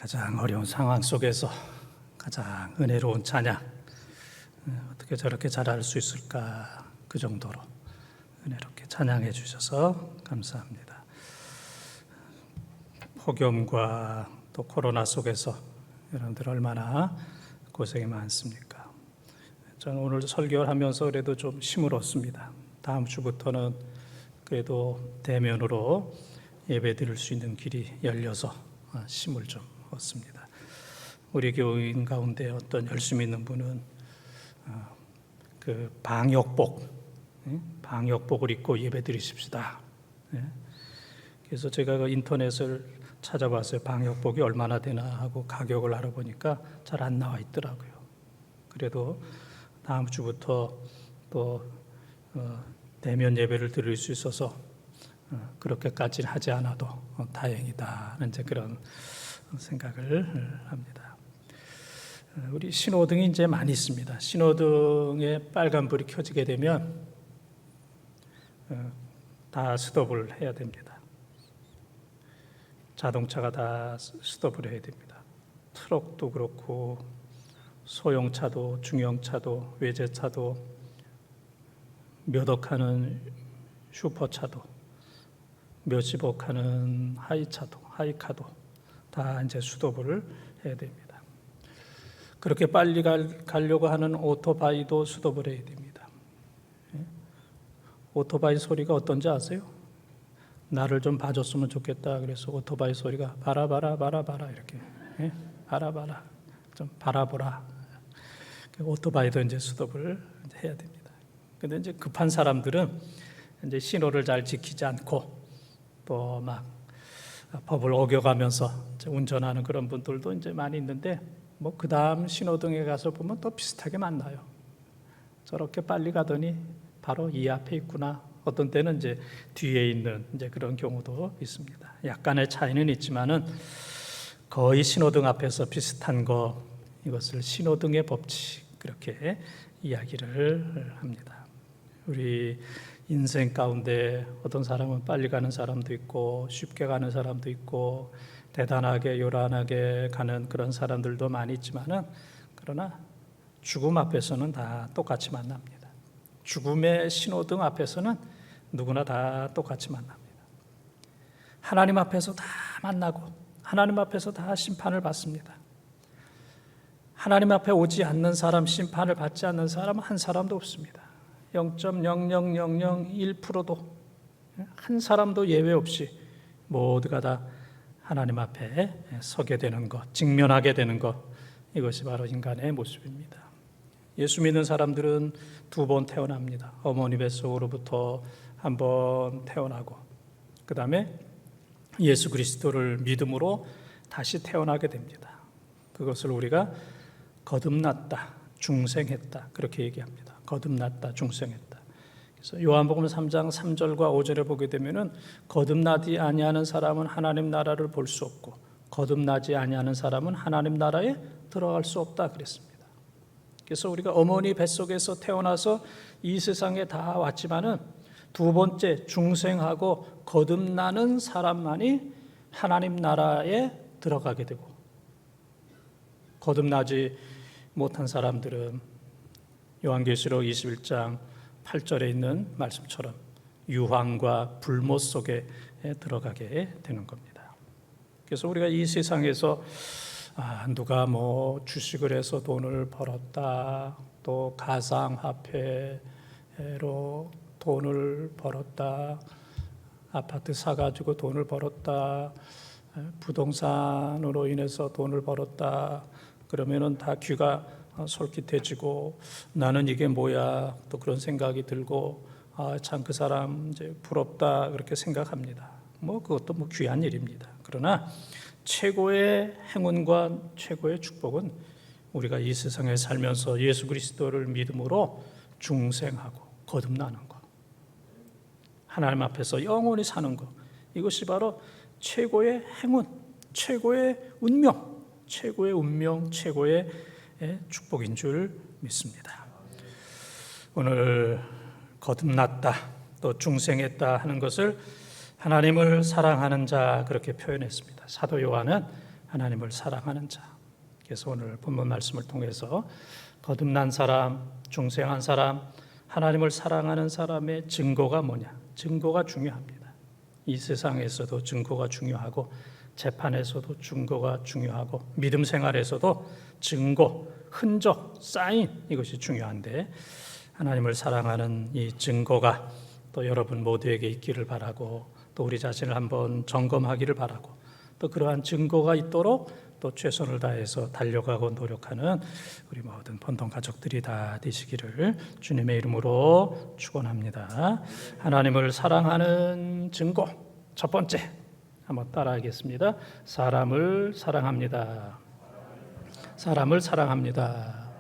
가장 어려운 상황 속에서 가장 은혜로운 찬양, 어떻게 저렇게 잘할 수 있을까, 그 정도로 은혜롭게 찬양해 주셔서 감사합니다. 폭염과 또 코로나 속에서 여러분들 얼마나 고생이 많습니까? 저는 오늘 설교를 하면서 그래도 좀 힘을 얻습니다. 다음 주부터는 그래도 대면으로 예배 드릴 수 있는 길이 열려서 힘을 좀 얻습니다. 우리 교인 가운데 어떤 열심히 있는 분은 그 방역복을 입고 예배 드리십시다. 그래서 제가 그 인터넷을 찾아봤어요. 방역복이 얼마나 되나 하고 가격을 알아보니까 잘 안 나와 있더라고요. 그래도 다음 주부터 또 대면 예배를 드릴 수 있어서 그렇게까지는 하지 않아도 다행이다. 이제 그런 생각을 합니다. 우리 신호등이 이제 많이 있습니다. 신호등에 빨간불이 켜지게 되면 다 스톱을 해야 됩니다. 자동차가 다 스톱을 해야 됩니다. 트럭도 그렇고 소형차도 중형차도 외제차도 몇억 하는 슈퍼차도 몇십억 하는 하이카도 다 이제 스톱을 해야 됩니다. 그렇게 빨리 가려고 하는 오토바이도 스톱을 해야 됩니다. 오토바이 소리가 어떤지 아세요? 나를 좀 봐줬으면 좋겠다. 그래서 오토바이 소리가 바라바라 이렇게 바라바라 좀 바라보라. 오토바이도 이제 스톱을 해야 됩니다. 근데 이제 급한 사람들은 이제 신호를 잘 지키지 않고 또 막 법을 어겨가면서 운전하는 그런 분들도 이제 많이 있는데 뭐 그 다음 신호등에 가서 보면 또 비슷하게 만나요. 저렇게 빨리 가더니 바로 이 앞에 있구나. 어떤 때는 이제 뒤에 있는 이제 그런 경우도 있습니다. 약간의 차이는 있지만은 거의 신호등 앞에서 비슷한 거, 이것을 신호등의 법칙 그렇게 이야기를 합니다. 우리 인생 가운데 어떤 사람은 빨리 가는 사람도 있고 쉽게 가는 사람도 있고 대단하게 요란하게 가는 그런 사람들도 많이 있지만은 그러나 죽음 앞에서는 다 똑같이 만납니다. 죽음의 신호등 앞에서는 누구나 다 똑같이 만납니다. 하나님 앞에서 다 만나고 하나님 앞에서 다 심판을 받습니다. 하나님 앞에 오지 않는 사람, 심판을 받지 않는 사람은 한 사람도 없습니다. 0.00001%도 한 사람도 예외 없이 모두가 다 하나님 앞에 서게 되는 것, 직면하게 되는 것, 이것이 바로 인간의 모습입니다. 예수 믿는 사람들은 2번 태어납니다. 어머니 뱃속으로부터 한 번 태어나고 그 다음에 예수 그리스도를 믿음으로 다시 태어나게 됩니다. 그것을 우리가 거듭났다, 중생했다 그렇게 얘기합니다. 거듭났다, 중생했다. 그래서 요한복음 3장 3절과 5절에 보게 되면은 거듭나지 아니하는 사람은 하나님 나라를 볼 수 없고 거듭나지 아니하는 사람은 하나님 나라에 들어갈 수 없다 그랬습니다. 그래서 우리가 어머니 뱃속에서 태어나서 이 세상에 다 왔지만은 두 번째 중생하고 거듭나는 사람만이 하나님 나라에 들어가게 되고 거듭나지 못한 사람들은 요한계시록 21장 8절에 있는 말씀처럼 유황과 불못 속에 들어가게 되는 겁니다. 그래서 우리가 이 세상에서 누가 뭐 주식을 해서 돈을 벌었다, 또 가상화폐로 돈을 벌었다, 아파트 사가지고 돈을 벌었다, 부동산으로 인해서 돈을 벌었다, 그러면은 다 귀가 솔깃해지고 나는 이게 뭐야 또 그런 생각이 들고 참 그 사람 이제 부럽다 그렇게 생각합니다. 뭐 그것도 뭐 귀한 일입니다. 그러나 최고의 행운과 최고의 축복은 우리가 이 세상에 살면서 예수 그리스도를 믿음으로 중생하고 거듭나는 것, 하나님 앞에서 영원히 사는 것, 이것이 바로 최고의 행운, 최고의 운명, 최고의 축복인 줄 믿습니다. 오늘 거듭났다 또 중생했다 하는 것을 하나님을 사랑하는 자 그렇게 표현했습니다. 사도 요한은 하나님을 사랑하는 자. 그래서 오늘 본문 말씀을 통해서 거듭난 사람, 중생한 사람, 하나님을 사랑하는 사람의 증거가 뭐냐? 증거가 중요합니다. 이 세상에서도 증거가 중요하고 재판에서도 증거가 중요하고 믿음 생활에서도 증거, 흔적, 사인 이것이 중요한데 하나님을 사랑하는 이 증거가 또 여러분 모두에게 있기를 바라고 또 우리 자신을 한번 점검하기를 바라고 또 그러한 증거가 있도록 또 최선을 다해서 달려가고 노력하는 우리 모든 본동 가족들이 다 되시기를 주님의 이름으로 축원합니다. 하나님을 사랑하는 증거 첫 번째 한번 따라하겠습니다. 사람을 사랑합니다. 사람을 사랑합니다.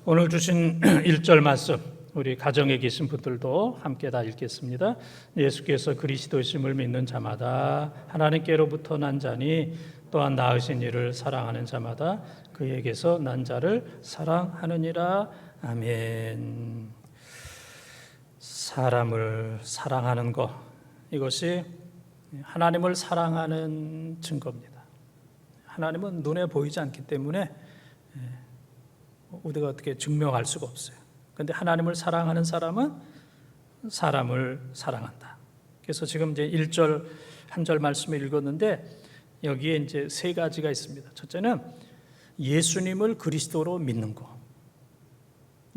오늘 주신 1절 말씀 우리 가정에 계신 분들도 함께 다 읽겠습니다. 예수께서 그리스도이심을 믿는 자마다 하나님께로부터 난 자니 또한 낳으신 이를 사랑하는 자마다 그에게서 난 자를 사랑하느니라. 아멘. 사람을 사랑하는 것 이것이 하나님을 사랑하는 증거입니다. 하나님은 눈에 보이지 않기 때문에 우리가 어떻게 증명할 수가 없어요. 그런데 하나님을 사랑하는 사람은 사람을 사랑한다. 그래서 지금 이제 1절 한 절 말씀을 읽었는데 여기에 이제 세 가지가 있습니다. 첫째는 예수님을 그리스도로 믿는 것.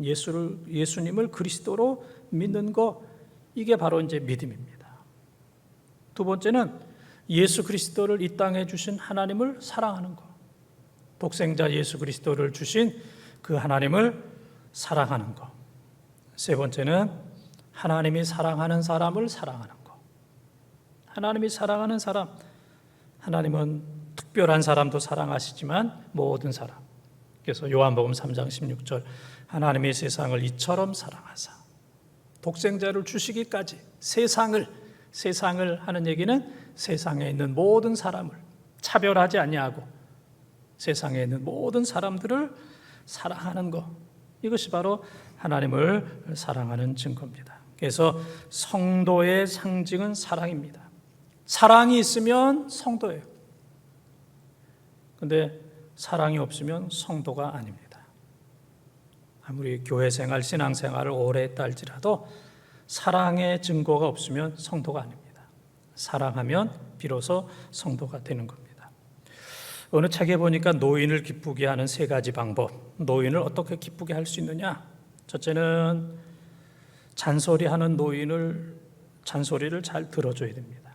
예수님을 그리스도로 믿는 것 이게 바로 이제 믿음입니다. 두 번째는 예수 그리스도를 이 땅에 주신 하나님을 사랑하는 것. 독생자 예수 그리스도를 주신 그 하나님을 사랑하는 것. 세 번째는 하나님이 사랑하는 사람을 사랑하는 것. 하나님이 사랑하는 사람, 하나님은 특별한 사람도 사랑하시지만 모든 사람. 그래서 요한복음 3장 16절 하나님이 세상을 이처럼 사랑하사 독생자를 주시기까지 세상을 하는 얘기는 세상에 있는 모든 사람을 차별하지 아니하고 세상에 있는 모든 사람들을 사랑하는 것. 이것이 바로 하나님을 사랑하는 증거입니다. 그래서 성도의 상징은 사랑입니다. 사랑이 있으면 성도예요. 그런데 사랑이 없으면 성도가 아닙니다. 아무리 교회 생활, 신앙 생활을 오래 했다 할지라도 사랑의 증거가 없으면 성도가 아닙니다. 사랑하면 비로소 성도가 되는 겁니다. 어느 책에 보니까 노인을 기쁘게 하는 세 가지 방법. 노인을 어떻게 기쁘게 할 수 있느냐? 첫째는 잔소리하는 노인을 잔소리를 잘 들어줘야 됩니다.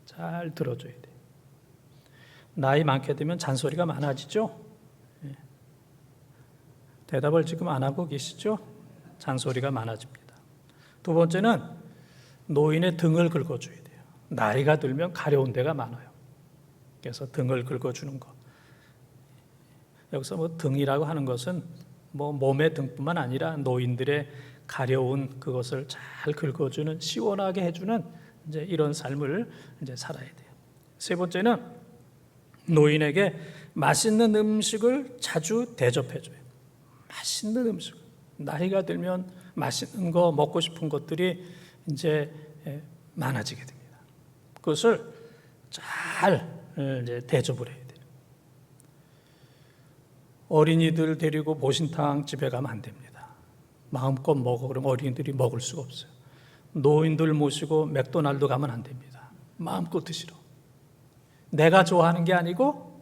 잘 들어줘야 돼요. 나이 많게 되면 잔소리가 많아지죠? 대답을 지금 안 하고 계시죠? 잔소리가 많아집니다. 두 번째는 노인의 등을 긁어줘야 돼요. 나이가 들면 가려운 데가 많아요. 그래서 등을 긁어주는 거. 여기서 뭐 등이라고 하는 것은 뭐 몸의 등뿐만 아니라 노인들의 가려운 그것을 잘 긁어주는 시원하게 해주는 이제 이런 삶을 이제 살아야 돼요. 세 번째는 노인에게 맛있는 음식을 자주 대접해줘요. 맛있는 음식. 나이가 들면 맛있는 거 먹고 싶은 것들이 이제 많아지게 됩니다. 그것을 잘 이제 대접을 해야 돼요. 어린이들 데리고 보신탕 집에 가면 안 됩니다. 마음껏 먹어 그러면 어린이들이 먹을 수가 없어요. 노인들 모시고 맥도날드 가면 안 됩니다. 마음껏 드시러. 내가 좋아하는 게 아니고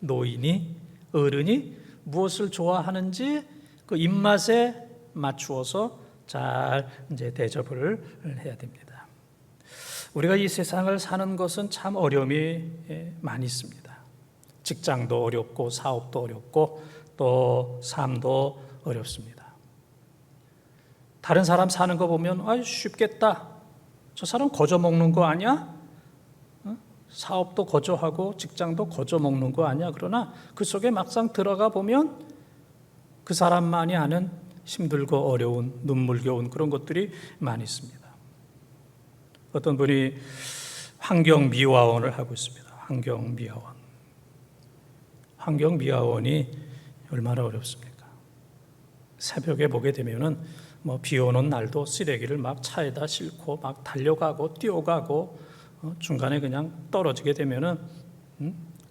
노인이 어른이 무엇을 좋아하는지 그 입맛에 맞추어서 잘 이제 대접을 해야 됩니다. 우리가 이 세상을 사는 것은 참 어려움이 많이 있습니다. 직장도 어렵고 사업도 어렵고 또 삶도 어렵습니다. 다른 사람 사는 거 보면 쉽겠다. 저 사람 거저 먹는 거 아니야? 사업도 거저하고 직장도 거저 먹는 거 아니야? 그러나 그 속에 막상 들어가 보면 그 사람만이 아는 힘들고 어려운 눈물겨운 그런 것들이 많이 있습니다. 어떤 분이 환경미화원을 하고 있습니다. 환경미화원이 얼마나 어렵습니까? 새벽에 보게 되면은 비 오는 날도 쓰레기를 막 차에다 싣고 막 달려가고 뛰어가고 중간에 그냥 떨어지게 되면은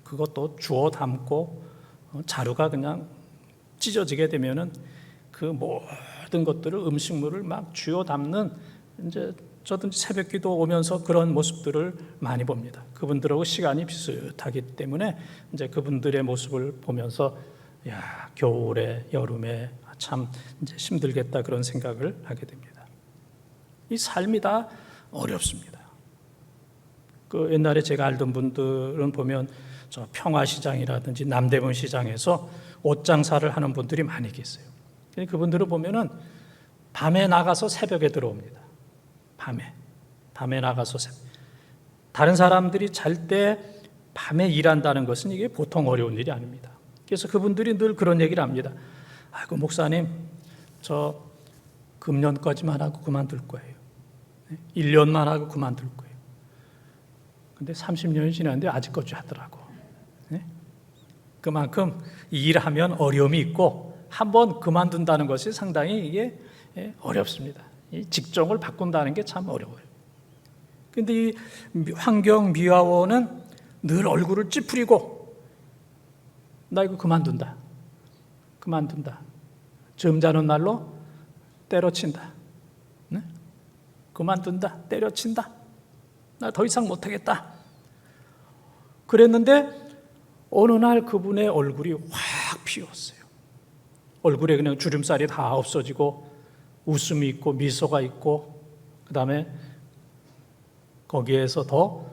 그것도 주워 담고 자루가 그냥 찢어지게 되면은 그 모든 것들을 음식물을 막 주워 담는 이제 저도 새벽기도 오면서 그런 모습들을 많이 봅니다. 그분들하고 시간이 비슷하기 때문에 이제 그분들의 모습을 보면서 야, 겨울에 여름에 참 이제 힘들겠다 그런 생각을 하게 됩니다. 이 삶이 다 어렵습니다. 그 옛날에 제가 알던 분들은 보면 저 평화시장이라든지 남대문 시장에서 옷 장사를 하는 분들이 많이 계세요. 그분들을 보면은 밤에 나가서 새벽에 들어옵니다. 밤에 나가서 다른 사람들이 잘 때 밤에 일한다는 것은 이게 보통 어려운 일이 아닙니다. 그래서 그분들이 늘 그런 얘기를 합니다. 아이고 목사님, 저 금년까지만 하고 그만둘 거예요. 1년만 하고 그만둘 거예요. 근데 30년이 지났는데 아직까지 하더라고. 그만큼 일하면 어려움이 있고 한번 그만둔다는 것이 상당히 이게 어렵습니다. 이 직종을 바꾼다는 게 참 어려워요. 근데 이 환경미화원은 늘 얼굴을 찌푸리고 나 이거 그만둔다. 점잖은 말로 때려친다. 네? 그만둔다. 때려친다. 나 더 이상 못하겠다. 그랬는데 어느 날 그분의 얼굴이 확 피었어요. 얼굴에 그냥 주름살이 다 없어지고 웃음이 있고 미소가 있고 그 다음에 거기에서 더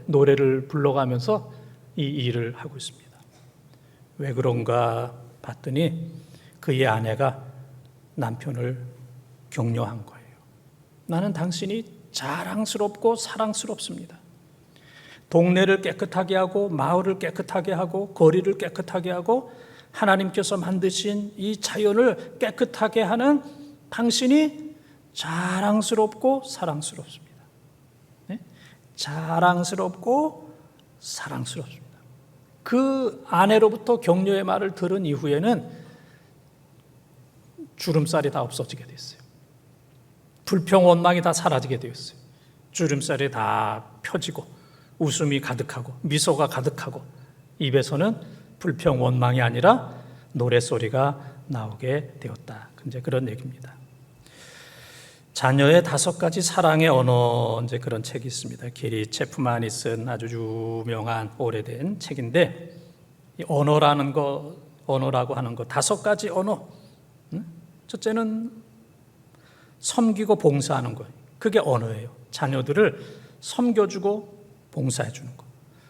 노래를 불러가면서 이 일을 하고 있습니다. 왜 그런가 봤더니 그의 아내가 남편을 격려한 거예요. 나는 당신이 자랑스럽고 사랑스럽습니다. 동네를 깨끗하게 하고 마을을 깨끗하게 하고 거리를 깨끗하게 하고 하나님께서 만드신 이 자연을 깨끗하게 하는 당신이 자랑스럽고 사랑스럽습니다. 네? 자랑스럽고 사랑스럽습니다. 그 아내로부터 격려의 말을 들은 이후에는 주름살이 다 없어지게 됐어요. 불평원망이 다 사라지게 되었어요. 주름살이 다 펴지고 웃음이 가득하고 미소가 가득하고 입에서는 불평원망이 아니라 노랫소리가 나오게 되었다. 이제 그런 얘기입니다. 자녀의 5가지 사랑의 언어, 이제 그런 책이 있습니다. 게리 체프만이 쓴 아주 유명한 오래된 책인데 이 언어라고 하는 거 5가지 언어. 첫째는 섬기고 봉사하는 거예요. 그게 언어예요. 자녀들을 섬겨주고 봉사해주는 거.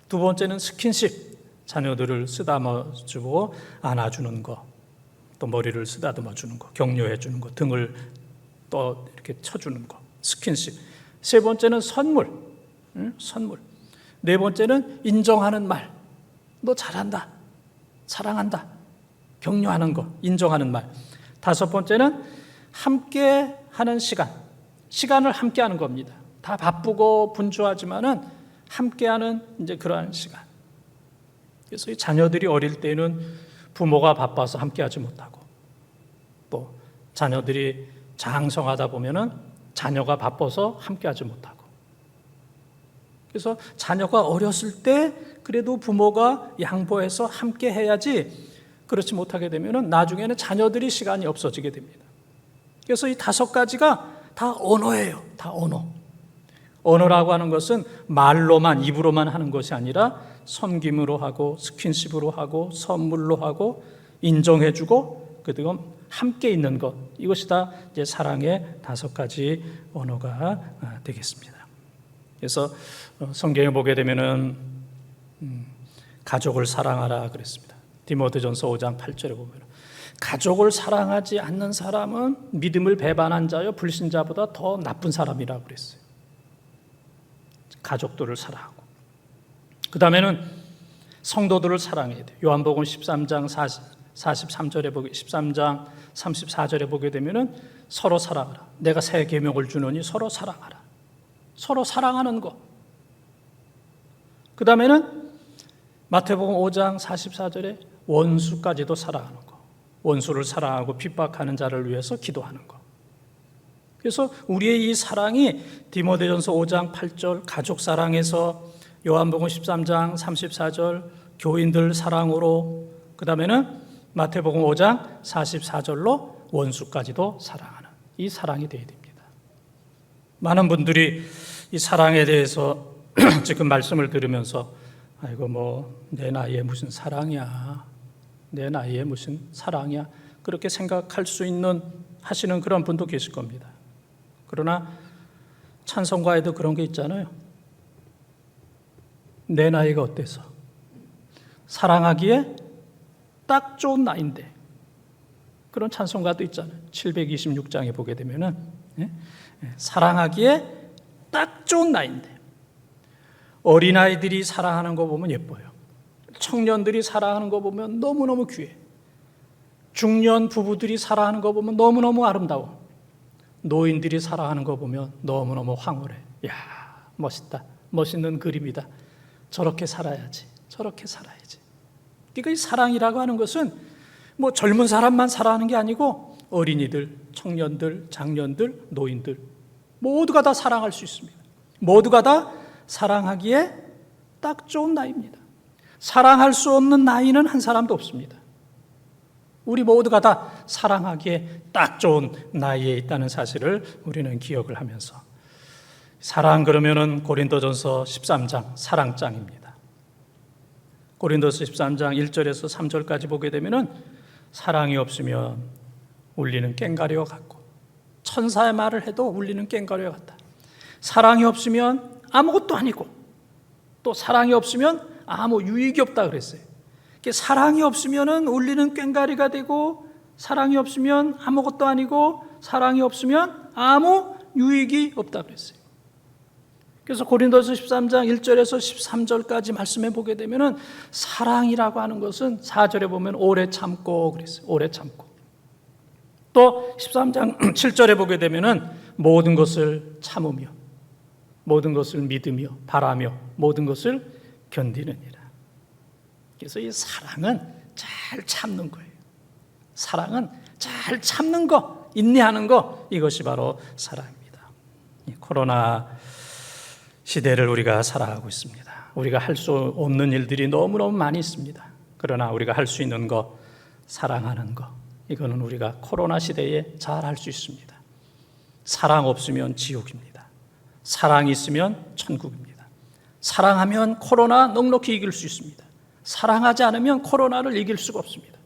두 번째는 스킨십, 자녀들을 쓰다듬어주고 안아주는 거, 또 머리를 쓰다듬어주는 거, 격려해주는 거, 등을 또 이렇게 쳐주는 거, 스킨십. 세 번째는 선물. 네 번째는 인정하는 말. 너 잘한다, 사랑한다, 격려하는 거, 인정하는 말. 5번째는 함께 하는 시간을 함께 하는 겁니다. 다 바쁘고 분주하지만은 함께하는 이제 그러한 시간. 그래서 이 자녀들이 어릴 때는 부모가 바빠서 함께하지 못하고 또 자녀들이 장성하다 보면은 자녀가 바빠서 함께하지 못하고 그래서 자녀가 어렸을 때 그래도 부모가 양보해서 함께해야지 그렇지 못하게 되면은 나중에는 자녀들이 시간이 없어지게 됩니다. 그래서 이 5가지가 다 언어예요. 다 언어. 언어라고 하는 것은 말로만 입으로만 하는 것이 아니라 섬김으로 하고 스킨십으로 하고 선물로 하고 인정해주고 그리고 함께 있는 것, 이것이 다 이제 사랑의 5가지 언어가 되겠습니다. 그래서 성경에 보게 되면은 가족을 사랑하라 그랬습니다. 디모데전서 5장 8절에 보면 가족을 사랑하지 않는 사람은 믿음을 배반한 자여 불신자보다 더 나쁜 사람이라고 그랬어요. 가족들을 사랑하고 그 다음에는 성도들을 사랑해야 돼요. 요한복음 13장 43절에 보게 13장 34절에 보게 되면은 서로 사랑하라. 내가 새 계명을 주노니 서로 사랑하라. 서로 사랑하는 것. 그 다음에는 마태복음 5장 44절에 원수까지도 사랑하는 것. 원수를 사랑하고 핍박하는 자를 위해서 기도하는 것. 그래서 우리의 이 사랑이 디모데전서 5장 8절 가족 사랑에서 요한복음 13장 34절 교인들 사랑으로, 그 다음에는 마태복음 5장 44절로 원수까지도 사랑하는 이 사랑이 되어야 됩니다. 많은 분들이 이 사랑에 대해서 지금 말씀을 들으면서 아이고 뭐 내 나이에 무슨 사랑이야, 내 나이에 무슨 사랑이야, 그렇게 생각할 수 있는 하시는 그런 분도 계실 겁니다. 그러나 찬송가에도 그런 게 있잖아요. 내 나이가 어때서 사랑하기에 딱 좋은 나이인데, 그런 찬송가도 있잖아요. 726장에 보게 되면은 사랑하기에 딱 좋은 나이인데, 어린아이들이 사랑하는 거 보면 예뻐요. 청년들이 사랑하는 거 보면 너무너무 귀해. 중년 부부들이 사랑하는 거 보면 너무너무 아름다워. 노인들이 사랑하는 거 보면 너무너무 황홀해. 야, 멋있다. 멋있는 그림이다. 저렇게 살아야지. 저렇게 살아야지. 그러니까 이 사랑이라고 하는 것은 뭐 젊은 사람만 사랑하는 게 아니고 어린이들, 청년들, 장년들, 노인들 모두가 다 사랑할 수 있습니다. 모두가 다 사랑하기에 딱 좋은 나이입니다. 사랑할 수 없는 나이는 한 사람도 없습니다. 우리 모두가 다 사랑하기에 딱 좋은 나이에 있다는 사실을 우리는 기억을 하면서, 사랑 그러면은 고린도전서 13장 사랑장입니다. 고린도서 13장 1절에서 3절까지 보게 되면은 사랑이 없으면 울리는 꽹과리와 같고 천사의 말을 해도 울리는 꽹과리와 같다. 사랑이 없으면 아무것도 아니고 또 사랑이 없으면 아무 유익이 없다 그랬어요. 사랑이 없으면 울리는 꽹과리가 되고, 사랑이 없으면 아무것도 아니고, 사랑이 없으면 아무 유익이 없다 그랬어요. 그래서 고린도서 13장 1절에서 13절까지 말씀해 보게 되면은 사랑이라고 하는 것은 4절에 보면 오래 참고 그랬어요. 오래 참고. 또 13장 7절에 보게 되면은 모든 것을 참으며, 모든 것을 믿으며, 바라며, 모든 것을 견디느니라. 그래서 이 사랑은 잘 참는 거예요. 사랑은 잘 참는 거, 인내하는 거, 이것이 바로 사랑입니다. 이 코로나 시대를 우리가 살아가고 있습니다. 우리가 할 수 없는 일들이 너무너무 많이 있습니다. 그러나 우리가 할 수 있는 거, 사랑하는 거, 이거는 우리가 코로나 시대에 잘 할 수 있습니다. 사랑 없으면 지옥입니다. 사랑이 있으면 천국입니다. 사랑하면 코로나 넉넉히 이길 수 있습니다. 사랑하지 않으면 코로나를 이길 수가 없습니다.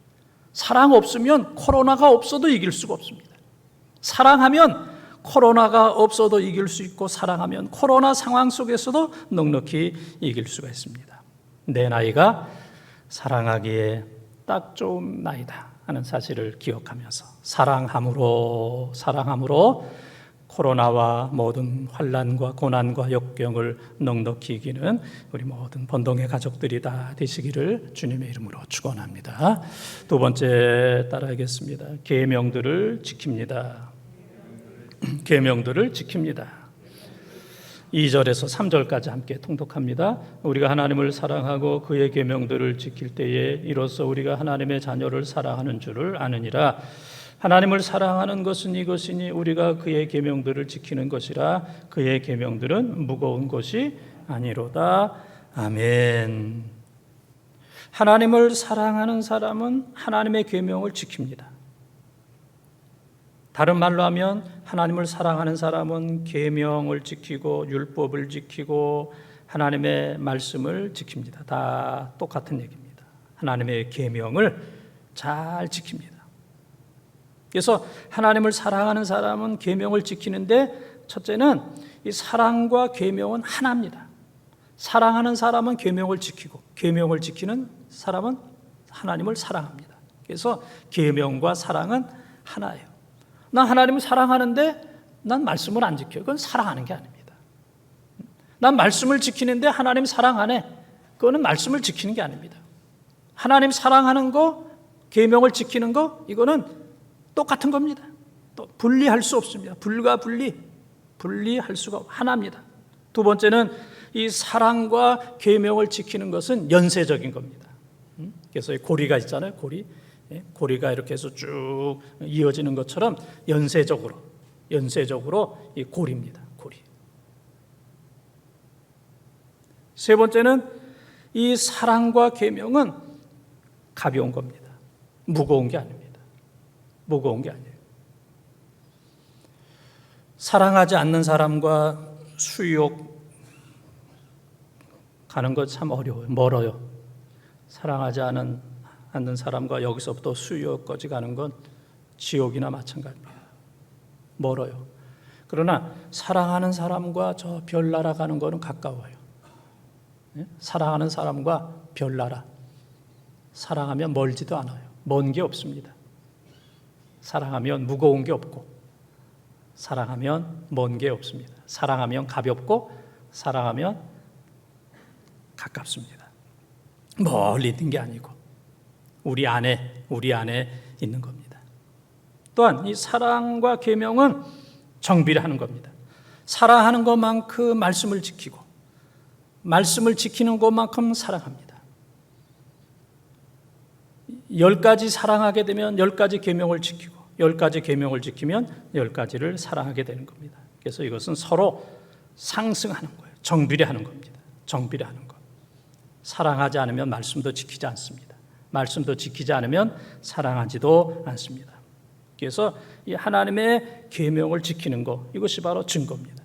사랑 없으면 코로나가 없어도 이길 수가 없습니다. 사랑하면 코로나가 없어도 이길 수 있고, 사랑하면 코로나 상황 속에서도 넉넉히 이길 수가 있습니다. 내 나이가 사랑하기에 딱 좋은 나이다 하는 사실을 기억하면서 사랑함으로 코로나와 모든 환난과 고난과 역경을 넉넉히 이기는 우리 모든 번동의 가족들이 다 되시기를 주님의 이름으로 축원합니다. 두 번째 따라하겠습니다. 계명들을 지킵니다. 계명들을 지킵니다. 2절에서 3절까지 함께 통독합니다. 우리가 하나님을 사랑하고 그의 계명들을 지킬 때에 이로써 우리가 하나님의 자녀를 사랑하는 줄을 아느니라. 하나님을 사랑하는 것은 이것이니 우리가 그의 계명들을 지키는 것이라. 그의 계명들은 무거운 것이 아니로다. 아멘. 하나님을 사랑하는 사람은 하나님의 계명을 지킵니다. 다른 말로 하면 하나님을 사랑하는 사람은 계명을 지키고 율법을 지키고 하나님의 말씀을 지킵니다. 다 똑같은 얘기입니다. 하나님의 계명을 잘 지킵니다. 그래서 하나님을 사랑하는 사람은 계명을 지키는데, 첫째는 이 사랑과 계명은 하나입니다. 사랑하는 사람은 계명을 지키고, 계명을 지키는 사람은 하나님을 사랑합니다. 그래서 계명과 사랑은 하나예요. 난 하나님을 사랑하는데 난 말씀을 안 지켜요. 그건 사랑하는 게 아닙니다. 난 말씀을 지키는데 하나님 사랑 안 해. 그거는 말씀을 지키는 게 아닙니다. 하나님 사랑하는 거, 계명을 지키는 거, 이거는 똑같은 겁니다. 또 분리할 수 없습니다. 분리할 수가 하나입니다. 두 번째는 이 사랑과 계명을 지키는 것은 연쇄적인 겁니다. 그래서 고리가 있잖아요. 고리가 이렇게 해서 쭉 이어지는 것처럼 연쇄적으로 이 고리입니다. 고리. 세 번째는 이 사랑과 계명은 가벼운 겁니다. 무거운 게 아닙니다. 무거운 게 아니에요. 사랑하지 않는 사람과 수유욕 가는 것 참 어려워요. 멀어요. 사랑하지 않는 사람과 여기서부터 수유욕까지 가는 건 지옥이나 마찬가지입니다. 멀어요. 그러나 사랑하는 사람과 저 별나라 가는 거는 가까워요. 사랑하는 사람과 별나라. 사랑하면 멀지도 않아요. 먼 게 없습니다. 사랑하면 무거운 게 없고, 사랑하면 먼 게 없습니다. 사랑하면 가볍고, 사랑하면 가깝습니다. 멀리 있는 게 아니고 우리 안에 있는 겁니다. 또한 이 사랑과 계명은 정비를 하는 겁니다. 사랑하는 것만큼 말씀을 지키고, 말씀을 지키는 것만큼 사랑합니다. 10가지 사랑하게 되면 10가지 계명을 지키고, 10가지 계명을 지키면 10가지를 사랑하게 되는 겁니다. 그래서 이것은 서로 상승하는 거예요. 정비례 하는 겁니다. 정비례 하는 것. 사랑하지 않으면 말씀도 지키지 않습니다. 말씀도 지키지 않으면 사랑하지도 않습니다. 그래서 이 하나님의 계명을 지키는 것, 이것이 바로 증거입니다.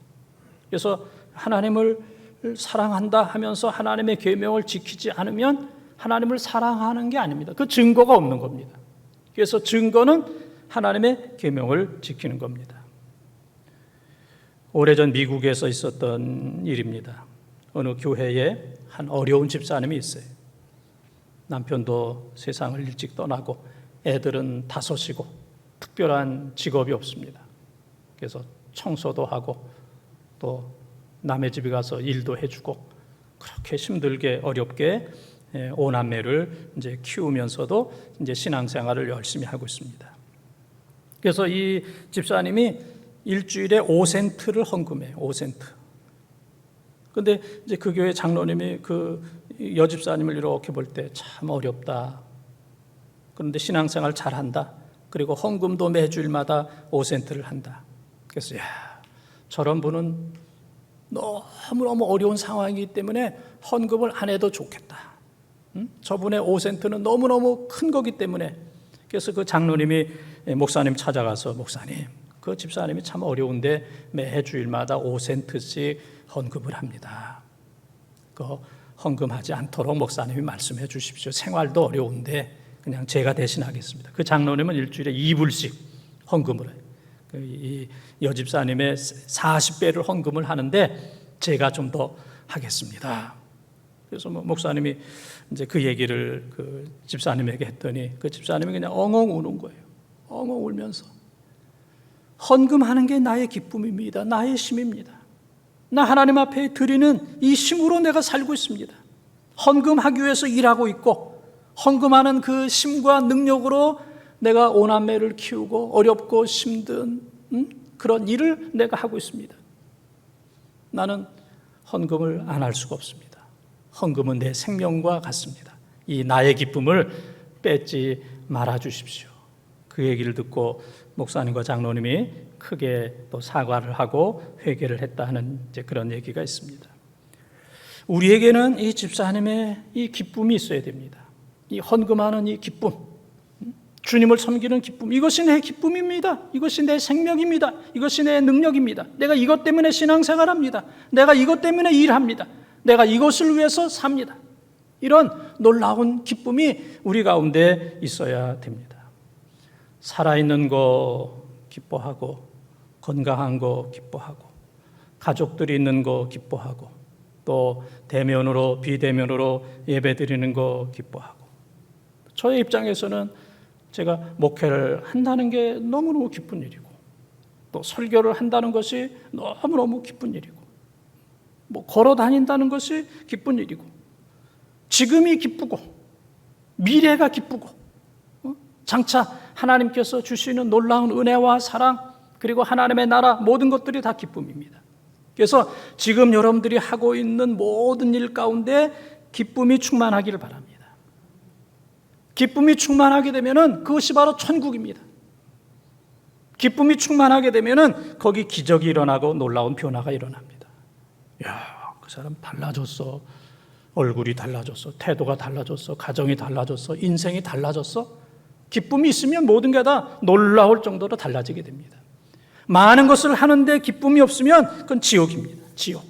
그래서 하나님을 사랑한다 하면서 하나님의 계명을 지키지 않으면 하나님을 사랑하는 게 아닙니다. 그 증거가 없는 겁니다. 그래서 증거는 하나님의 계명을 지키는 겁니다. 오래전 미국에서 있었던 일입니다. 어느 교회에 한 어려운 집사님이 있어요. 남편도 세상을 일찍 떠나고 애들은 5이고 특별한 직업이 없습니다. 그래서 청소도 하고 또 남의 집에 가서 일도 해주고 그렇게 힘들게 어렵게 5남매를 이제 키우면서도 이제 신앙생활을 열심히 하고 있습니다. 그래서 이 집사님이 일주일에 5센트를 헌금해요. 5센트. 근데 이제 그 교회 장로님이 그 여집사님을 이렇게 볼 때 참 어렵다. 그런데 신앙생활 잘한다. 그리고 헌금도 매주일마다 5센트를 한다. 그래서 저런 분은 너무너무 어려운 상황이기 때문에 헌금을 안 해도 좋겠다. 저분의 5센트는 너무너무 큰 거기 때문에. 그래서 그 장로님이 목사님 찾아가서, 목사님, 그 집사님이 참 어려운데 매주일마다 5센트씩 헌금을 합니다. 그 헌금하지 않도록 목사님이 말씀해 주십시오. 생활도 어려운데 그냥 제가 대신하겠습니다. 그 장로님은 일주일에 2불씩 헌금을 해요. 이 여집사님의 40배를 헌금을 하는데 제가 좀 더 하겠습니다. 그래서 목사님이 이제 그 얘기를 그 집사님에게 했더니 그 집사님이 그냥 엉엉 우는 거예요. 엉엉 울면서 헌금하는 게 나의 기쁨입니다. 나의 힘입니다. 나 하나님 앞에 드리는 이 힘으로 내가 살고 있습니다. 헌금하기 위해서 일하고 있고 헌금하는 그 힘과 능력으로 내가 5남매를 키우고 어렵고 힘든 그런 일을 내가 하고 있습니다. 나는 헌금을 안 할 수가 없습니다. 헌금은 내 생명과 같습니다. 이 나의 기쁨을 뺏지 말아 주십시오. 그 얘기를 듣고 목사님과 장로님이 크게 또 사과를 하고 회개를 했다는 이제 그런 얘기가 있습니다. 우리에게는 이 집사님의 이 기쁨이 있어야 됩니다. 이 헌금하는 이 기쁨, 주님을 섬기는 기쁨, 이것이 내 기쁨입니다. 이것이 내 생명입니다. 이것이 내 능력입니다. 내가 이것 때문에 신앙생활합니다. 내가 이것 때문에 일합니다. 내가 이것을 위해서 삽니다. 이런 놀라운 기쁨이 우리 가운데 있어야 됩니다. 살아있는 거 기뻐하고, 건강한 거 기뻐하고, 가족들이 있는 거 기뻐하고, 또 대면으로 비대면으로 예배드리는 거 기뻐하고, 저의 입장에서는 제가 목회를 한다는 게 너무너무 기쁜 일이고, 또 설교를 한다는 것이 너무너무 기쁜 일이고, 걸어 다닌다는 것이 기쁜 일이고, 지금이 기쁘고 미래가 기쁘고, 장차 하나님께서 주시는 놀라운 은혜와 사랑, 그리고 하나님의 나라, 모든 것들이 다 기쁨입니다. 그래서 지금 여러분들이 하고 있는 모든 일 가운데 기쁨이 충만하기를 바랍니다. 기쁨이 충만하게 되면은 그것이 바로 천국입니다. 기쁨이 충만하게 되면은 거기 기적이 일어나고 놀라운 변화가 일어납니다. 야, 그 사람 달라졌어. 얼굴이 달라졌어, 태도가 달라졌어, 가정이 달라졌어, 인생이 달라졌어. 기쁨이 있으면 모든 게 다 놀라울 정도로 달라지게 됩니다. 많은 것을 하는데 기쁨이 없으면 그건 지옥입니다. 지옥.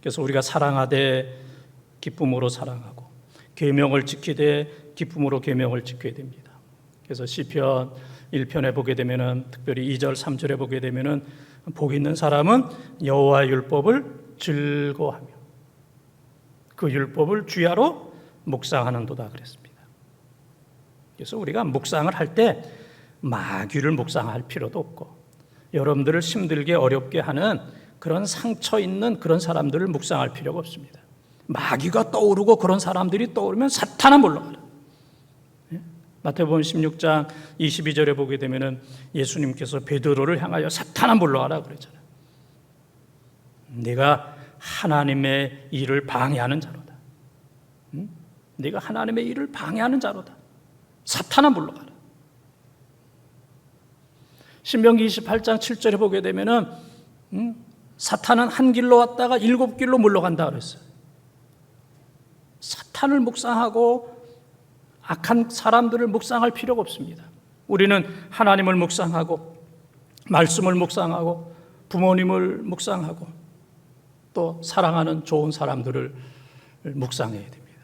그래서 우리가 사랑하되 기쁨으로 사랑하고 계명을 지키되 기쁨으로 계명을 지켜야 됩니다. 그래서 시편 1편에 보게 되면은, 특별히 2절 3절에 보게 되면은, 복 있는 사람은 여호와의 율법을 즐거워하며 그 율법을 주야로 묵상하는도다 그랬습니다. 그래서 우리가 묵상을 할 때 마귀를 묵상할 필요도 없고, 여러분들을 힘들게 어렵게 하는 그런 상처 있는 그런 사람들을 묵상할 필요가 없습니다. 마귀가 떠오르고 그런 사람들이 떠오르면 사탄아 물러가라. 마태복음 16장 22절에 보게 되면은 예수님께서 베드로를 향하여 사탄아 물러가라 그랬잖아요. 네가 하나님의 일을 방해하는 자로다. 네가 하나님의 일을 방해하는 자로다. 사탄아 물러가라. 신명기 28장 7절에 보게 되면은 사탄은 한 길로 왔다가 7길로 물러간다 그랬어요. 사탄을 묵상하고 악한 사람들을 묵상할 필요가 없습니다. 우리는 하나님을 묵상하고 말씀을 묵상하고 부모님을 묵상하고 또 사랑하는 좋은 사람들을 묵상해야 됩니다.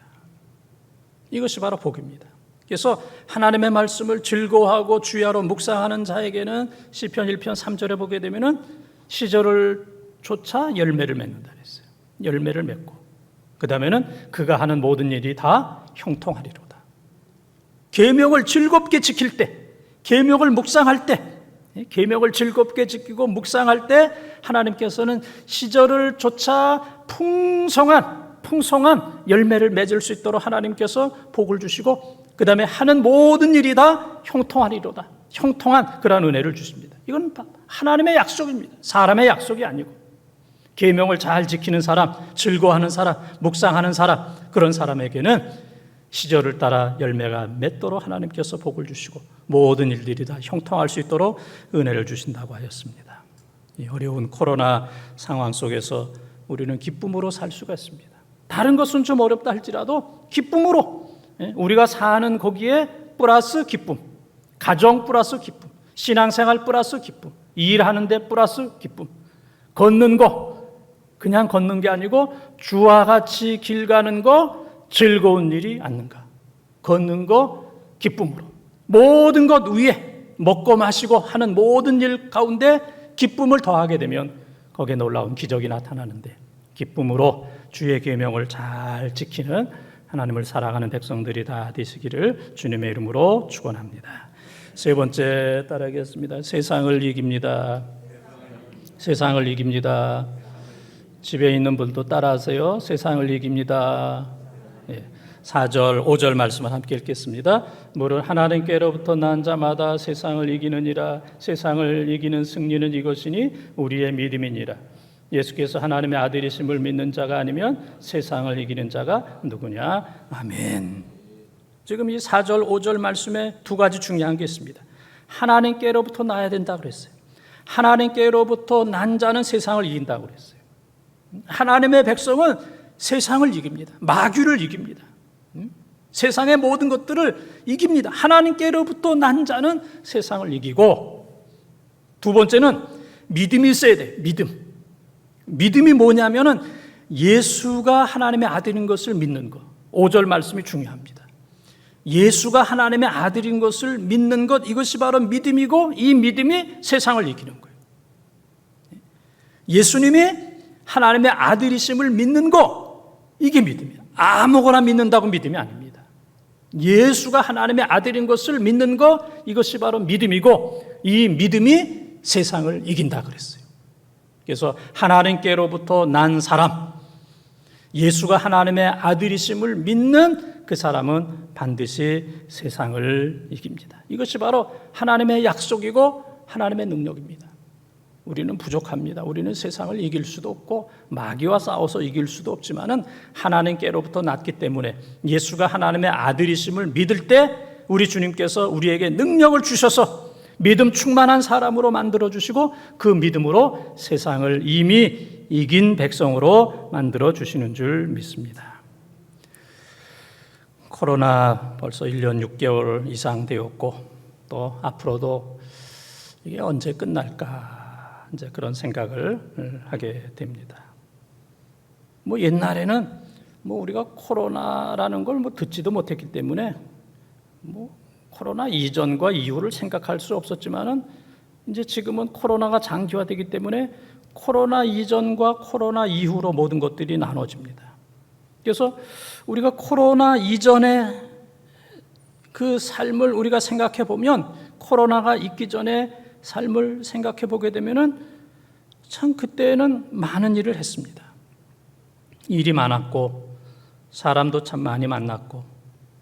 이것이 바로 복입니다. 그래서 하나님의 말씀을 즐거워하고 주야로 묵상하는 자에게는 시편 1편 3절에 보게 되면은 시절을 쫓아 열매를 맺는다 그랬어요. 열매를 맺고 그 다음에는 그가 하는 모든 일이 다 형통하리로다. 계명을 즐겁게 지킬 때, 계명을 묵상할 때, 계명을 즐겁게 지키고 묵상할 때 하나님께서는 시절을 쫓아 풍성한 열매를 맺을 수 있도록 하나님께서 복을 주시고 그 다음에 하는 모든 일이 다 형통하리로다. 형통한 그런 은혜를 주십니다. 이건 하나님의 약속입니다. 사람의 약속이 아니고 계명을 잘 지키는 사람, 즐거워하는 사람, 묵상하는 사람, 그런 사람에게는 시절을 따라 열매가 맺도록 하나님께서 복을 주시고 모든 일들이 다 형통할 수 있도록 은혜를 주신다고 하였습니다. 이 어려운 코로나 상황 속에서 우리는 기쁨으로 살 수가 있습니다. 다른 것은 좀 어렵다 할지라도 기쁨으로, 우리가 사는 거기에 플러스 기쁨, 가정 플러스 기쁨, 신앙생활 플러스 기쁨, 일하는 데 플러스 기쁨, 걷는 거 그냥 걷는 게 아니고 주와 같이 길 가는 거 즐거운 일이 아닌가. 걷는 거 기쁨으로, 모든 것 위에 먹고 마시고 하는 모든 일 가운데 기쁨을 더하게 되면 거기에 놀라운 기적이 나타나는데, 기쁨으로 주의 계명을 잘 지키는 하나님을 사랑하는 백성들이 다 되시기를 주님의 이름으로 축원합니다. 세 번째 따라하겠습니다. 세상을 이깁니다. 세상을 이깁니다. 집에 있는 분도 따라하세요. 세상을 이깁니다. 4절, 5절 말씀을 함께 읽겠습니다. 무릇 하나님께로부터 난 자마다 세상을 이기느니라. 세상을 이기는 승리는 이것이니 우리의 믿음이니라. 예수께서 하나님의 아들이심을 믿는 자가 아니면 세상을 이기는 자가 누구냐? 아멘. 지금 이 4절, 5절 말씀에 두 가지 중요한 게 있습니다. 하나님께로부터 나야 된다고 그랬어요. 하나님께로부터 난 자는 세상을 이긴다고 그랬어요. 하나님의 백성은 세상을 이깁니다. 마귀를 이깁니다. 세상의 모든 것들을 이깁니다. 하나님께로부터 난 자는 세상을 이기고, 두 번째는 믿음이 있어야 돼. 믿음이 뭐냐면은 예수가 하나님의 아들인 것을 믿는 것. 5절 말씀이 중요합니다. 예수가 하나님의 아들인 것을 믿는 것, 이것이 바로 믿음이고, 이 믿음이 세상을 이기는 거예요. 예수님이 하나님의 아들이심을 믿는 것, 이게 믿음이에요. 아무거나 믿는다고 믿음이 아닙니다. 예수가 하나님의 아들인 것을 믿는 것, 이것이 바로 믿음이고, 이 믿음이 세상을 이긴다 그랬어요. 그래서 하나님께로부터 난 사람, 예수가 하나님의 아들이심을 믿는 그 사람은 반드시 세상을 이깁니다. 이것이 바로 하나님의 약속이고 하나님의 능력입니다. 우리는 부족합니다. 우리는 세상을 이길 수도 없고 마귀와 싸워서 이길 수도 없지만은 하나님께로부터 났기 때문에 예수가 하나님의 아들이심을 믿을 때 우리 주님께서 우리에게 능력을 주셔서 믿음 충만한 사람으로 만들어주시고 그 믿음으로 세상을 이미 이긴 백성으로 만들어 주시는 줄 믿습니다. 코로나 벌써 1년 6개월 이상 되었고 또 앞으로도 이게 언제 끝날까 이제 그런 생각을 하게 됩니다. 뭐 옛날에는 뭐 우리가 코로나라는 걸 뭐 듣지도 못했기 때문에 뭐 코로나 이전과 이후를 생각할 수 없었지만은 이제 지금은 코로나가 장기화되기 때문에 코로나 이전과 코로나 이후로 모든 것들이 나눠집니다. 그래서 우리가 코로나 이전에 그 삶을 우리가 생각해 보면 코로나가 있기 전에 삶을 생각해 보게 되면은 참 그때는 많은 일을 했습니다. 일이 많았고 사람도 참 많이 만났고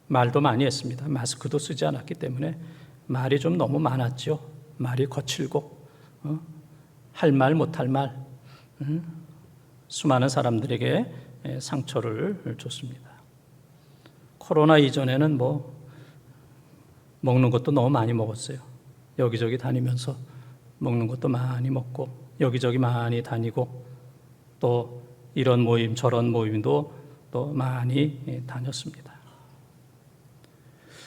말도 많이 했습니다. 마스크도 쓰지 않았기 때문에 말이 좀 너무 많았죠. 말이 거칠고 할 말 못할 말 수많은 사람들에게 상처를 줬습니다. 코로나 이전에는 뭐 먹는 것도 너무 많이 먹었어요. 여기저기 다니면서 먹는 것도 많이 먹고 여기저기 많이 다니고 또 이런 모임 저런 모임도 또 많이 다녔습니다.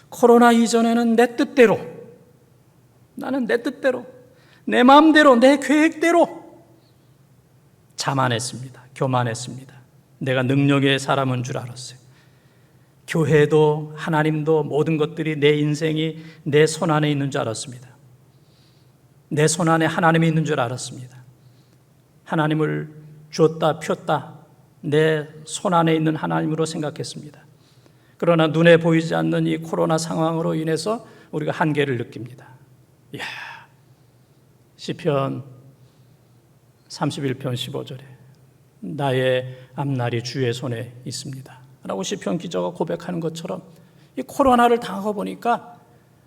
코로나 이전에는 내 뜻대로 나는 내 뜻대로 내 마음대로 내 계획대로 자만했습니다. 교만했습니다. 내가 능력의 사람인 줄 알았어요. 교회도 하나님도 모든 것들이 내 인생이 내 손 안에 있는 줄 알았습니다. 내 손 안에 하나님이 있는 줄 알았습니다. 하나님을 주었다 폈다 내 손 안에 있는 하나님으로 생각했습니다. 그러나 눈에 보이지 않는 이 코로나 상황으로 인해서 우리가 한계를 느낍니다. 이야, 시편 31편 15절에 나의 앞날이 주의 손에 있습니다 라고 시편 기자가 고백하는 것처럼 이 코로나를 당하고 보니까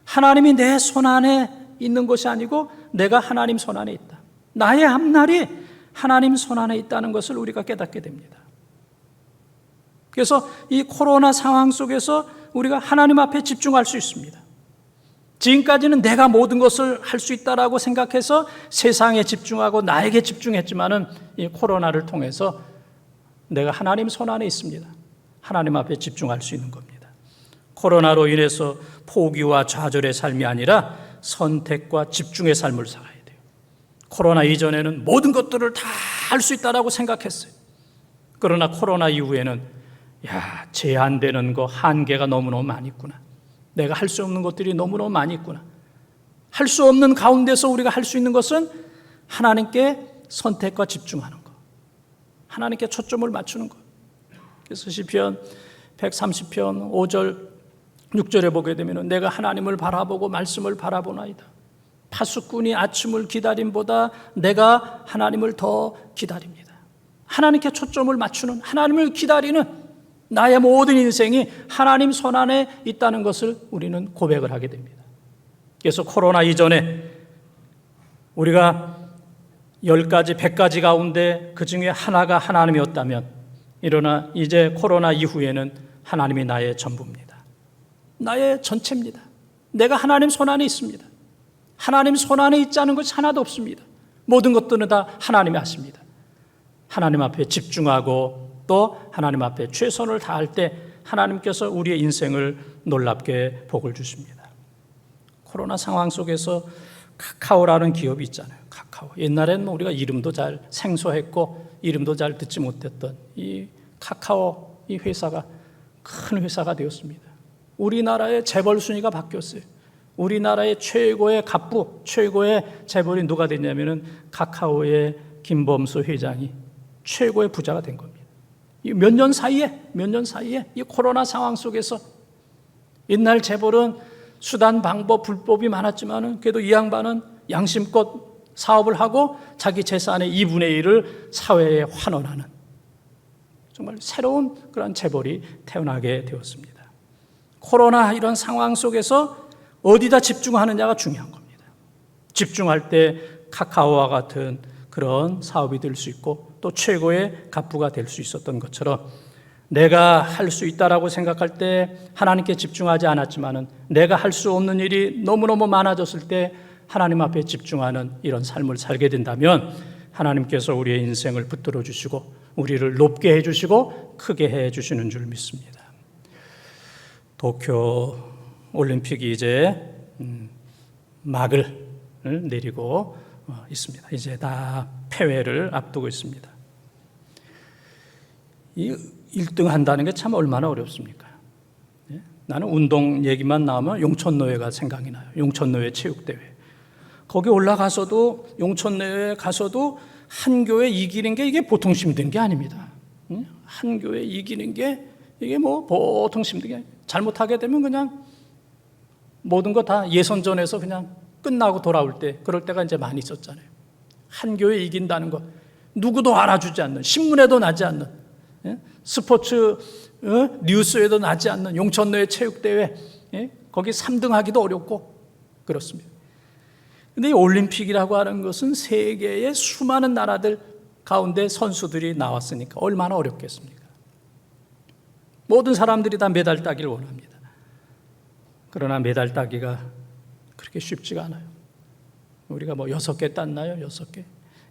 하나님이 내 손 안에 있는 것이 아니고 내가 하나님 손 안에 있다. 나의 앞날이 하나님 손 안에 있다는 것을 우리가 깨닫게 됩니다. 그래서 이 코로나 상황 속에서 우리가 하나님 앞에 집중할 수 있습니다. 지금까지는 내가 모든 것을 할 수 있다라고 생각해서 세상에 집중하고 나에게 집중했지만은 이 코로나를 통해서 내가 하나님 손 안에 있습니다. 하나님 앞에 집중할 수 있는 겁니다. 코로나로 인해서 포기와 좌절의 삶이 아니라 선택과 집중의 삶을 살아야 돼요. 코로나 이전에는 모든 것들을 다 할 수 있다라고 생각했어요. 그러나 코로나 이후에는 제한되는 거 한계가 너무너무 많이 있구나. 내가 할 수 없는 것들이 너무너무 많이 있구나. 할 수 없는 가운데서 우리가 할 수 있는 것은 하나님께 선택과 집중하는 것, 하나님께 초점을 맞추는 것. 그래서 시편 130편 5절 6절에 보게 되면 내가 하나님을 바라보고 말씀을 바라보나이다. 파수꾼이 아침을 기다림보다 내가 하나님을 더 기다립니다. 하나님께 초점을 맞추는, 하나님을 기다리는 나의 모든 인생이 하나님 손 안에 있다는 것을 우리는 고백을 하게 됩니다. 그래서 코로나 이전에 우리가 10가지, 100가지 가운데 그 중에 하나가 하나님이었다면, 그러나 이제 코로나 이후에는 하나님이 나의 전부입니다. 나의 전체입니다. 내가 하나님 손 안에 있습니다. 하나님 손 안에 있지 않은 것이 하나도 없습니다. 모든 것들은 다 하나님이 하십니다. 하나님 앞에 집중하고 또 하나님 앞에 최선을 다할 때 하나님께서 우리의 인생을 놀랍게 복을 주십니다. 코로나 상황 속에서 카카오라는 기업이 있잖아요. 카카오. 옛날에는 우리가 이름도 잘 생소했고 이름도 잘 듣지 못했던 이 카카오 이 회사가 큰 회사가 되었습니다. 우리나라의 재벌 순위가 바뀌었어요. 우리나라의 최고의 갑부, 최고의 재벌이 누가 됐냐면은 카카오의 김범수 회장이 최고의 부자가 된 겁니다. 몇 년 사이에 이 코로나 상황 속에서 옛날 재벌은 수단, 방법, 불법이 많았지만은 그래도 이 양반은 양심껏 사업을 하고 자기 재산의 2분의 1을 사회에 환원하는 정말 새로운 그런 재벌이 태어나게 되었습니다. 코로나 이런 상황 속에서 어디다 집중하느냐가 중요한 겁니다. 집중할 때 카카오와 같은 그런 사업이 될 수 있고 또 최고의 갑부가 될 수 있었던 것처럼 내가 할 수 있다라고 생각할 때 하나님께 집중하지 않았지만은 내가 할 수 없는 일이 너무너무 많아졌을 때 하나님 앞에 집중하는 이런 삶을 살게 된다면 하나님께서 우리의 인생을 붙들어 주시고 우리를 높게 해주시고 크게 해주시는 줄 믿습니다. 도쿄 올림픽이 이제 막을 내리고 있습니다. 이제 다 폐회를 앞두고 있습니다. 이 1등 한다는 게 참 얼마나 어렵습니까? 나는 운동 얘기만 나오면 용천노회가 생각이 나요. 용천노회 체육대회. 거기 올라가서도 용천노회에 가서도 한 교회 이기는 게 이게 보통 힘든 게 아닙니다. 한 교회 이기는 게 이게 뭐 보통 힘든 게 아닙니다. 잘못하게 되면 그냥 모든 거 다 예선전에서 그냥 끝나고 돌아올 때 그럴 때가 이제 많이 있었잖아요. 한 교회 이긴다는 거 누구도 알아주지 않는, 신문에도 나지 않는, 스포츠 뉴스에도 나지 않는 용천노회 체육대회, 거기 3등 하기도 어렵고 그렇습니다. 근데 이 올림픽이라고 하는 것은 세계의 수많은 나라들 가운데 선수들이 나왔으니까 얼마나 어렵겠습니까? 모든 사람들이 다 메달 따기를 원합니다. 그러나 메달 따기가 그렇게 쉽지가 않아요. 우리가 뭐 6개 땄나요? 6개.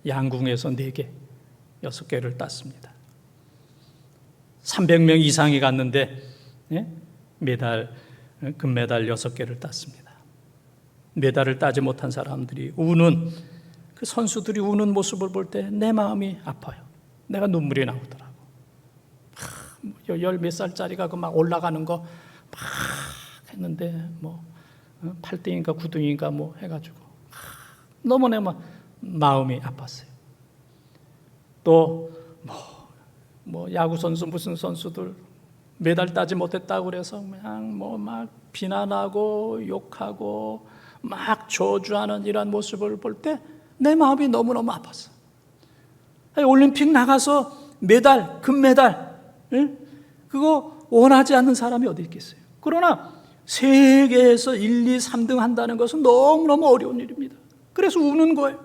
양궁에서 4개, 6개를 땄습니다. 300명 이상이 갔는데 메달, 금메달 6개를 땄습니다. 메달을 따지 못한 사람들이 우는, 그 선수들이 우는 모습을 볼 때 내 마음이 아파요. 내가 눈물이 나오더라고. 열 몇 살짜리가 그 막 올라가는 거 막 했는데 뭐 8등인가 9등인가 뭐 해가지고 너무나 마음이 아팠어요. 또 뭐 야구 선수 무슨 선수들 메달 따지 못했다고 그래서 그냥 뭐 막 비난하고 욕하고 막 저주하는 이런 모습을 볼 때 내 마음이 너무너무 아팠어. 올림픽 나가서 메달, 금메달, 그거 원하지 않는 사람이 어디 있겠어요. 그러나 세계에서 1, 2, 3등 한다는 것은 너무너무 어려운 일입니다. 그래서 우는 거예요.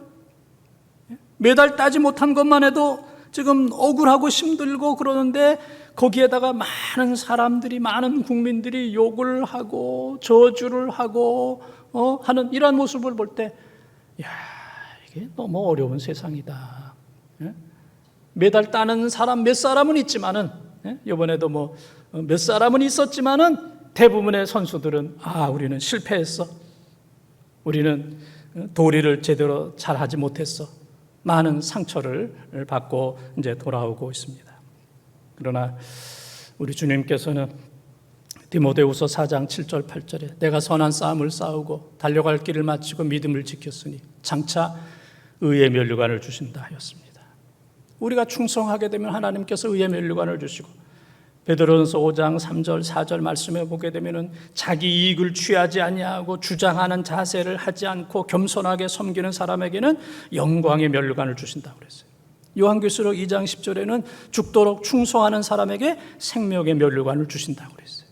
메달 따지 못한 것만 해도 지금 억울하고 힘들고 그러는데 거기에다가 많은 사람들이, 많은 국민들이 욕을 하고 저주를 하고 하는 이러한 모습을 볼 때 이게 너무 어려운 세상이다. 메달 따는 사람 몇 사람은 있지만은 이번에도 뭐 몇 사람은 있었지만은 대부분의 선수들은 우리는 실패했어. 우리는 도리를 제대로 잘하지 못했어. 많은 상처를 받고 이제 돌아오고 있습니다. 그러나 우리 주님께서는 디모데후서 4장 7절 8절에 내가 선한 싸움을 싸우고 달려갈 길을 마치고 믿음을 지켰으니 장차 의의 면류관을 주신다 하였습니다. 우리가 충성하게 되면 하나님께서 의의 면류관을 주시고 베드로전서 5장 3절 4절 말씀해 보게 되면은 자기 이익을 취하지 아니하고 주장하는 자세를 하지 않고 겸손하게 섬기는 사람에게는 영광의 면류관을 주신다고 그랬어요. 요한계시록 2장 10절에는 죽도록 충성하는 사람에게 생명의 면류관을 주신다고 그랬어요.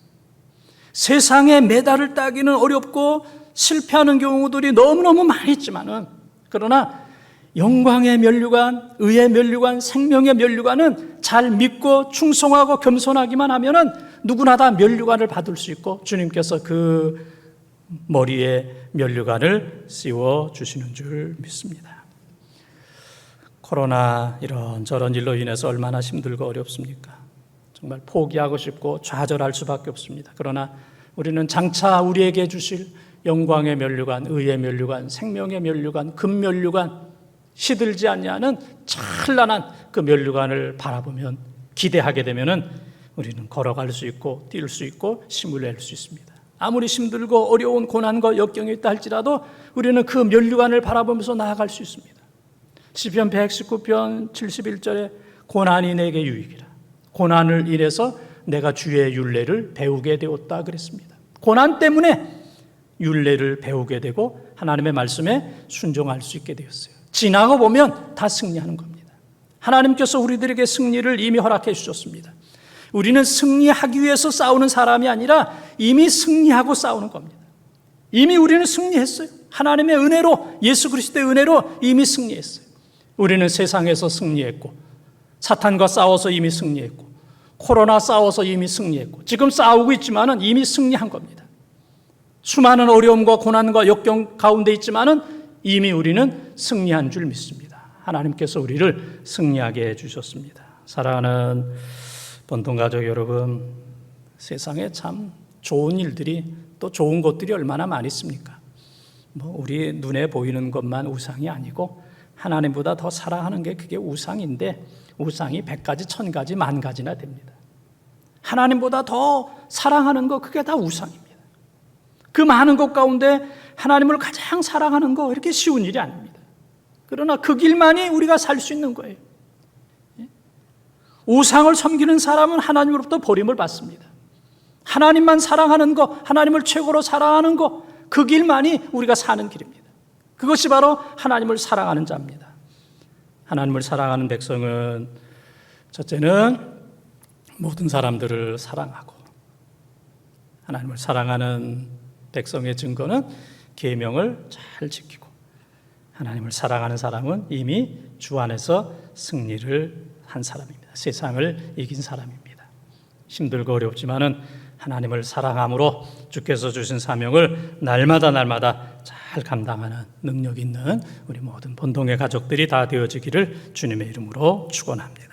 세상에 메달을 따기는 어렵고 실패하는 경우들이 너무너무 많이 있지만은 그러나 영광의 면류관, 의의 면류관, 생명의 면류관은 잘 믿고 충성하고 겸손하기만 하면은 누구나 다 면류관을 받을 수 있고 주님께서 그 머리에 면류관을 씌워 주시는 줄 믿습니다. 코로나 이런저런 일로 인해서 얼마나 힘들고 어렵습니까? 정말 포기하고 싶고 좌절할 수밖에 없습니다. 그러나 우리는 장차 우리에게 주실 영광의 면류관, 의의 면류관, 생명의 면류관, 금면류관, 시들지 않냐는 찬란한 그 면류관을 바라보면 기대하게 되면은 우리는 걸어갈 수 있고 뛸 수 있고 힘을 낼 수 있습니다. 아무리 힘들고 어려운 고난과 역경이 있다 할지라도 우리는 그 면류관을 바라보면서 나아갈 수 있습니다. 시편 119편 71절에 고난이 내게 유익이라. 고난을 인해서 내가 주의 율례를 배우게 되었다 그랬습니다. 고난 때문에 율례를 배우게 되고 하나님의 말씀에 순종할 수 있게 되었어요. 지나고 보면 다 승리하는 겁니다. 하나님께서 우리들에게 승리를 이미 허락해 주셨습니다. 우리는 승리하기 위해서 싸우는 사람이 아니라 이미 승리하고 싸우는 겁니다. 이미 우리는 승리했어요. 하나님의 은혜로, 예수 그리스도의 은혜로 이미 승리했어요. 우리는 세상에서 승리했고 사탄과 싸워서 이미 승리했고 코로나 싸워서 이미 승리했고 지금 싸우고 있지만은 이미 승리한 겁니다. 수많은 어려움과 고난과 역경 가운데 있지만은 이미 우리는 승리한 줄 믿습니다. 하나님께서 우리를 승리하게 해주셨습니다. 사랑하는 본통가족 여러분, 세상에 참 좋은 일들이 또 좋은 것들이 얼마나 많이 있습니까? 우리 눈에 보이는 것만 우상이 아니고 하나님보다 더 사랑하는 게 그게 우상인데, 우상이 100가지, 1000가지, 10,000가지나 됩니다. 하나님보다 더 사랑하는 거, 그게 다 우상입니다. 그 많은 것 가운데 하나님을 가장 사랑하는 거, 이렇게 쉬운 일이 아닙니다. 그러나 그 길만이 우리가 살 수 있는 거예요. 우상을 섬기는 사람은 하나님으로부터 버림을 받습니다. 하나님만 사랑하는 거, 하나님을 최고로 사랑하는 거, 그 길만이 우리가 사는 길입니다. 그것이 바로 하나님을 사랑하는 자입니다. 하나님을 사랑하는 백성은 첫째는 모든 사람들을 사랑하고, 하나님을 사랑하는 백성의 증거는 계명을 잘 지키고, 하나님을 사랑하는 사람은 이미 주 안에서 승리를 한 사람입니다. 세상을 이긴 사람입니다. 힘들고 어렵지만은 하나님을 사랑함으로 주께서 주신 사명을 날마다 잘 감당하는 능력 있는 우리 모든 본동의 가족들이 다 되어지기를 주님의 이름으로 축원합니다.